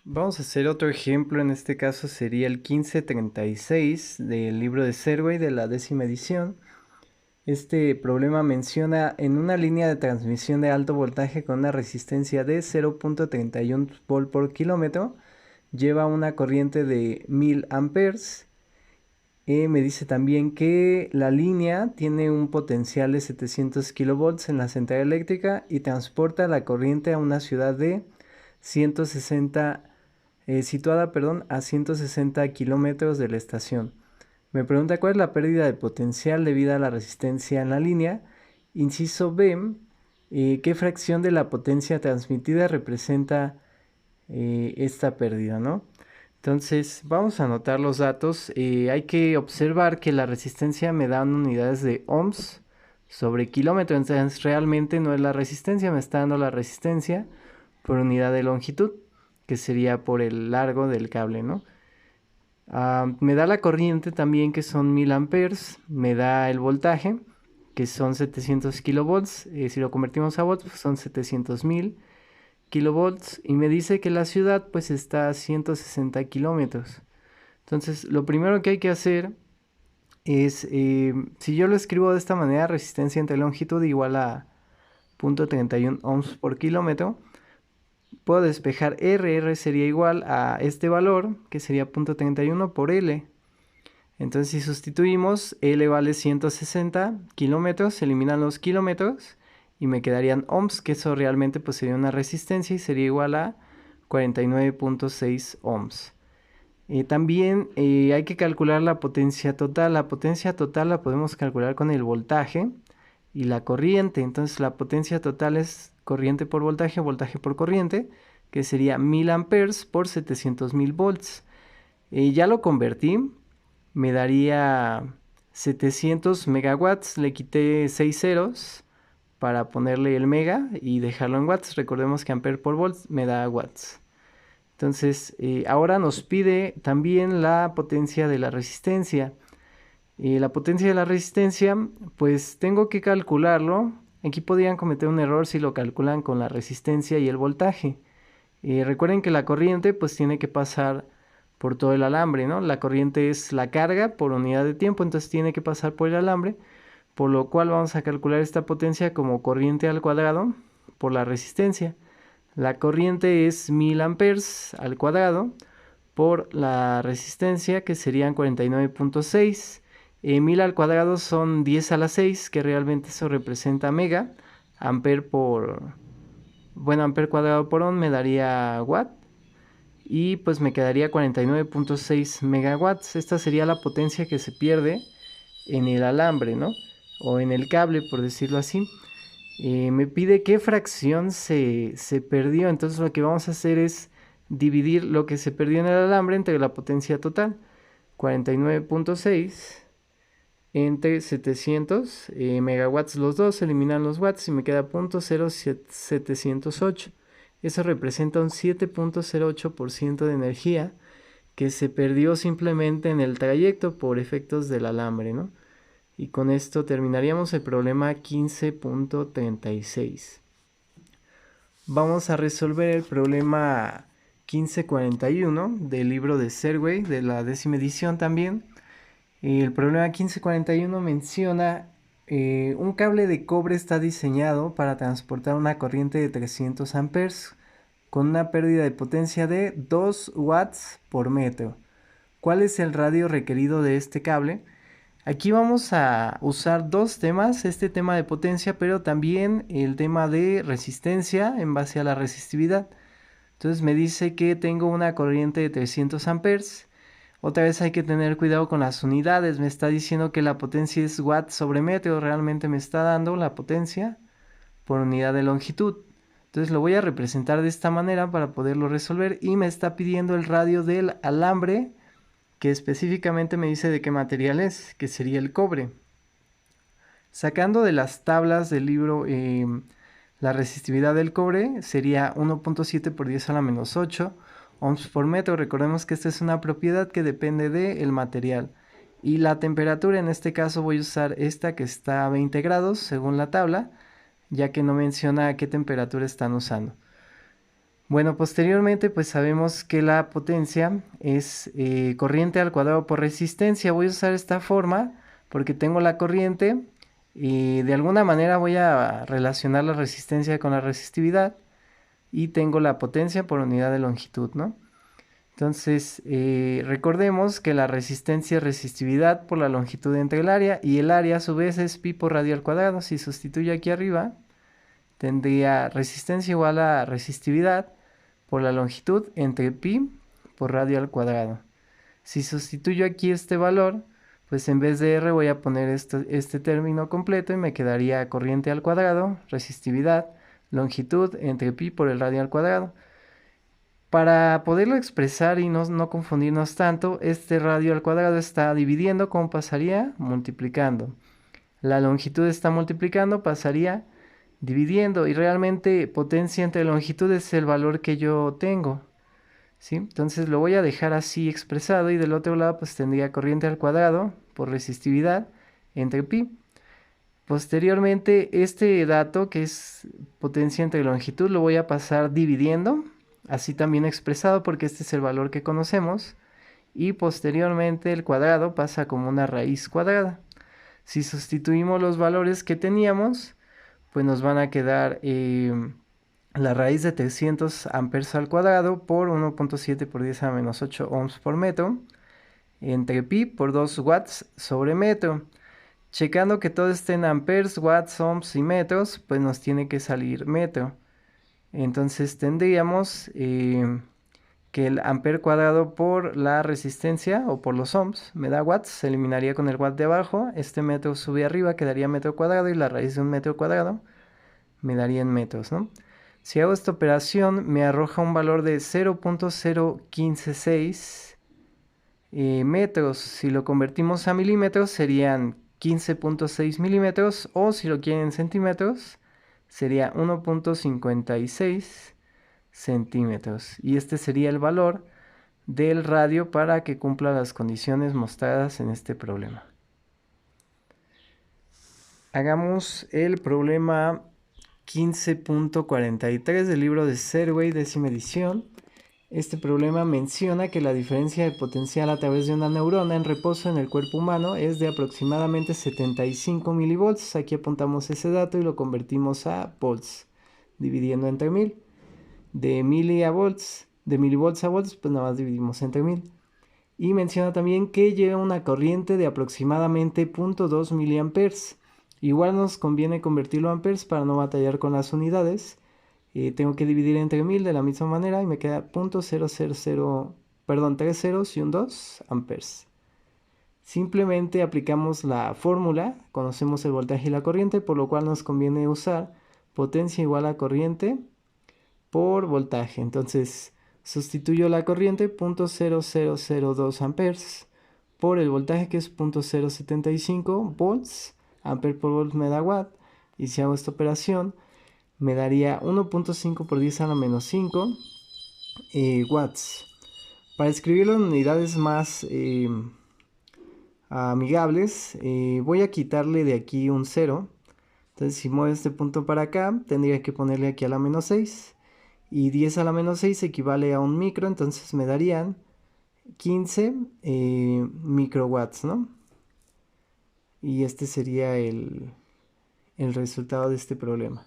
Vamos a hacer otro ejemplo, en este caso sería el 1536 del libro de Serway de la 10ª edición. Este problema menciona en una línea de transmisión de alto voltaje con una resistencia de 0.31 volt por kilómetro, lleva una corriente de 1000 amperes. Me dice también que la línea tiene un potencial de 700 kilovolts en la central eléctrica y transporta la corriente a una ciudad de 160 situada, a 160 kilómetros de la estación. Me pregunta cuál es la pérdida de potencial debido a la resistencia en la línea. Inciso B, ¿qué fracción de la potencia transmitida representa esta pérdida, ¿no? Entonces, vamos a anotar los datos. Hay que observar que la resistencia me da unidades de ohms sobre kilómetro. Entonces, realmente no es la resistencia, me está dando la resistencia por unidad de longitud, que sería por el largo del cable, ¿no? Me da la corriente también, que son 1000 amperes. Me da el voltaje, que son 700 kilovolts. Si lo convertimos a volts, pues son 700.000 kilovolts. Y me dice que la ciudad pues está a 160 kilómetros. Entonces, lo primero que hay que hacer es, si yo lo escribo de esta manera, resistencia entre longitud igual a 0.31 ohms por kilómetro, puedo despejar R sería igual a este valor, que sería 0.31 por L. Entonces, si sustituimos, L vale 160 kilómetros, se eliminan los kilómetros y me quedarían ohms, que eso realmente pues sería una resistencia y sería igual a 49.6 ohms. También hay que calcular la potencia total. La potencia total la podemos calcular con el voltaje y la corriente. Entonces la potencia total es corriente por voltaje, voltaje por corriente, que sería 1000 amperes por 700.000 volts. Ya lo convertí, me daría 700 megawatts, le quité 6 ceros para ponerle el mega y dejarlo en watts. Recordemos que ampere por volt me da watts. Entonces, ahora nos pide también la potencia de la resistencia. La potencia de la resistencia, pues tengo que calcularlo. Aquí podrían cometer un error si lo calculan con la resistencia y el voltaje. Recuerden que la corriente pues tiene que pasar por todo el alambre, ¿no? La corriente es la carga por unidad de tiempo, entonces tiene que pasar por el alambre, por lo cual vamos a calcular esta potencia como corriente al cuadrado por la resistencia. La corriente es 1000 amperes al cuadrado por la resistencia, que serían 49.6. 1000 al cuadrado son 10 a la 6, que realmente eso representa mega. Ampere por, bueno, ampere cuadrado por ohm me daría watt. Y pues me quedaría 49.6 megawatts. Esta sería la potencia que se pierde en el alambre, ¿no? O en el cable, por decirlo así. Me pide qué fracción se perdió. Entonces lo que vamos a hacer es dividir lo que se perdió en el alambre entre la potencia total. 49.6 entre 700 megawatts los dos, eliminan los watts y me queda 0.0708. Eso representa un 7.08% de energía que se perdió simplemente en el trayecto por efectos del alambre, ¿no? Y con esto terminaríamos el problema 15.36. Vamos a resolver el problema 1541 del libro de Serway de la 10ª edición también. El problema 1541 menciona un cable de cobre está diseñado para transportar una corriente de 300 amperes con una pérdida de potencia de 2 watts por metro. ¿Cuál es el radio requerido de este cable? Aquí vamos a usar dos temas, este tema de potencia, pero también el tema de resistencia en base a la resistividad. Entonces me dice que tengo una corriente de 300 amperes. Otra vez hay que tener cuidado con las unidades. Me está diciendo que la potencia es watt sobre metro. Realmente me está dando la potencia por unidad de longitud. Entonces lo voy a representar de esta manera para poderlo resolver. Y me está pidiendo el radio del alambre, que específicamente me dice de qué material es, que sería el cobre. Sacando de las tablas del libro la resistividad del cobre sería 1.7 por 10 a la menos 8 ohms por metro. Recordemos que esta es una propiedad que depende del material. Y la temperatura, en este caso voy a usar esta que está a 20 grados según la tabla, ya que no menciona a qué temperatura están usando. Bueno, posteriormente pues sabemos que la potencia es corriente al cuadrado por resistencia. Voy a usar esta forma porque tengo la corriente y de alguna manera voy a relacionar la resistencia con la resistividad y tengo la potencia por unidad de longitud, ¿no? Entonces, recordemos que la resistencia es resistividad por la longitud entre el área y el área a su vez es pi por radio al cuadrado. Si sustituyo aquí arriba, tendría resistencia igual a resistividad por la longitud entre pi por radio al cuadrado. Si sustituyo aquí este valor, pues en vez de R voy a poner este término completo y me quedaría corriente al cuadrado, resistividad, longitud entre pi por el radio al cuadrado. Para poderlo expresar y no confundirnos tanto, este radio al cuadrado está dividiendo, ¿cómo pasaría? Multiplicando. La longitud está multiplicando, pasaría dividiendo. Y realmente potencia entre longitud es el valor que yo tengo, ¿sí? Entonces lo voy a dejar así expresado y del otro lado pues tendría corriente al cuadrado por resistividad entre pi. Posteriormente este dato que es potencia entre longitud lo voy a pasar dividiendo, así también expresado porque este es el valor que conocemos. Y posteriormente el cuadrado pasa como una raíz cuadrada. Si sustituimos los valores que teníamos, pues nos van a quedar la raíz de 300 amperes al cuadrado por 1.7 por 10 a la menos 8 ohms por metro, entre pi por 2 watts sobre metro. Checando que todo esté en amperes, watts, ohms y metros, pues nos tiene que salir metro. Entonces tendríamos que el amper cuadrado por la resistencia o por los ohms me da watts, se eliminaría con el watt de abajo, este metro sube arriba, quedaría metro cuadrado y la raíz de un metro cuadrado me daría en metros, ¿no? Si hago esta operación me arroja un valor de 0.0156 metros. Si lo convertimos a milímetros serían 15.6 milímetros o si lo quieren en centímetros sería 1.56 centímetros. Y este sería el valor del radio para que cumpla las condiciones mostradas en este problema. Hagamos el problema 15.43 del libro de Serway, décima edición. Este problema menciona que la diferencia de potencial a través de una neurona en reposo en el cuerpo humano es de aproximadamente 75 milivolts. Aquí apuntamos ese dato y lo convertimos a volts, dividiendo entre 1000. De milivolts a volts, pues nada más dividimos entre 1000. Y menciona también que lleva una corriente de aproximadamente 0.2 miliamperes. Igual nos conviene convertirlo a amperes para no batallar con las unidades. Tengo que dividir entre 1000 de la misma manera y me queda 0.000, perdón, 3 ceros y un 2 amperes. Simplemente aplicamos la fórmula, conocemos el voltaje y la corriente, por lo cual nos conviene usar potencia igual a corriente por voltaje. Entonces sustituyo la corriente 0.0002 amperes por el voltaje que es 0.075 volts, amper por volt me da watt, y si hago esta operación me daría 1.5 por 10 a la menos 5 watts. Para escribirlo en unidades más amigables, voy a quitarle de aquí un 0. Entonces si muevo este punto para acá, tendría que ponerle aquí a la menos 6. Y 10 a la menos 6 equivale a un micro, entonces me darían 15 microwatts, ¿no? Y este sería el resultado de este problema.